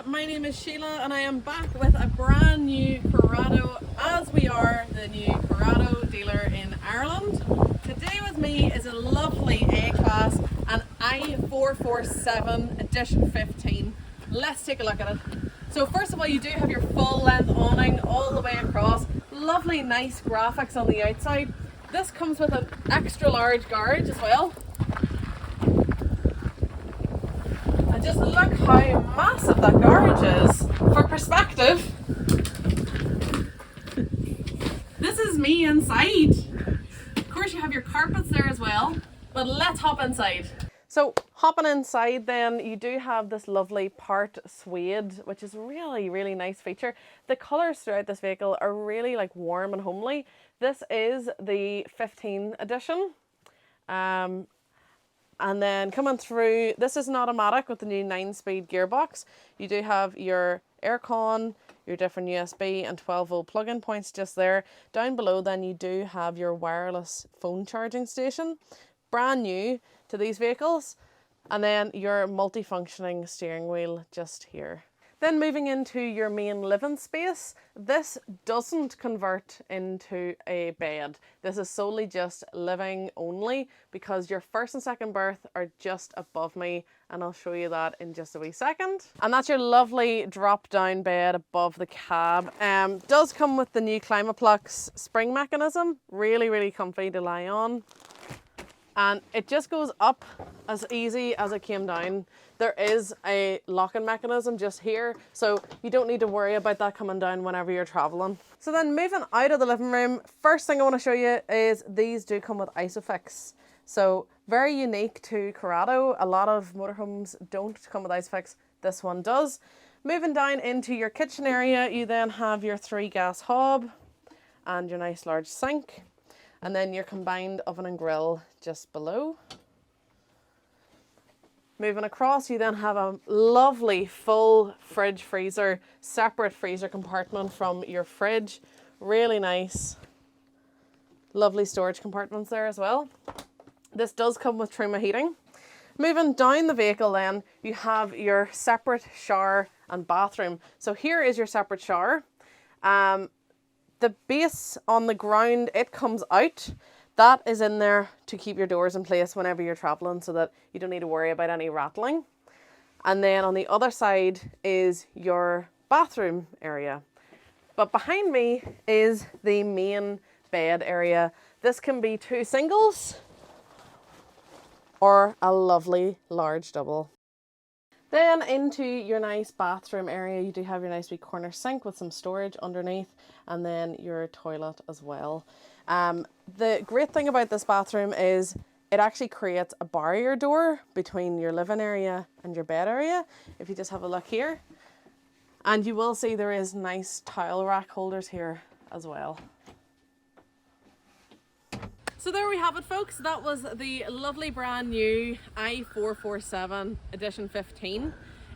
my name is Sheila and I am back with a brand new CARADO, as we are the new CARADO dealer in Ireland. Today with me is a lovely A-Class, an I447 edition 15. Let's take a look at it. So first of all, you do have your full length awning all the way across. Lovely nice graphics on the outside. This comes with an extra large garage as well. And just look how massive that garage is. For perspective, this is me inside. Of course you have your carpets there as well, but let's hop inside. So hopping inside then, you do have this lovely part suede, which is really nice feature. The colours throughout this vehicle are really like warm and homely. This is the 15 edition. And then coming through, this is an automatic with the new 9-speed gearbox. You do have your aircon, your different USB and 12-volt plug-in points just there. Down below then you do have your wireless phone charging station. Brand new to these vehicles. And then your multi-functioning steering wheel just here. Then moving into your main living space, this doesn't convert into a bed. This is solely just living only because your first and second berth are just above me, and I'll show you that in just a wee second. And that's your lovely drop down bed above the cab. Does come with the new Climaplux spring mechanism, really comfy to lie on. And it just goes up as easy as it came down. There is a locking mechanism just here, so you don't need to worry about that coming down whenever you're traveling. So then moving out of the living room, first thing I want to show you is these do come with ISOFIX. So very unique to CARADO. A lot of motorhomes don't come with ISOFIX. This one does. Moving down into your kitchen area, you then have your 3 gas hob and your nice large sink. And then your combined oven and grill just below. Moving across, you then have a lovely full fridge freezer, separate freezer compartment from your fridge. Really nice. Lovely storage compartments there as well. This does come with Truma heating. Moving down the vehicle then, you have your separate shower and bathroom. So here is your separate shower. The base on the ground, it comes out. That is in there to keep your doors in place whenever you're traveling so that you don't need to worry about any rattling. And then on the other side is your bathroom area. But behind me is the main bed area. This can be 2 singles or a lovely large double. Then into your nice bathroom area, you do have your nice wee corner sink with some storage underneath, and then your toilet as well. The great thing about this bathroom is it actually creates a barrier door between your living area and your bed area. If you just have a look here, and you will see there is nice towel rack holders here as well. So there we have it, folks. That was the lovely brand new I447 edition 15.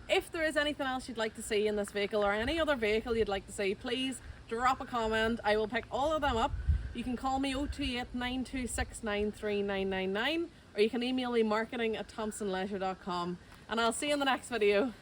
If there is anything else you'd like to see in this vehicle or any other vehicle you'd like to see, please drop a comment. I will pick all of them up. You can call me 028 926 93999 or you can email me marketing@thompsonleisure.com, and I'll see you in the next video.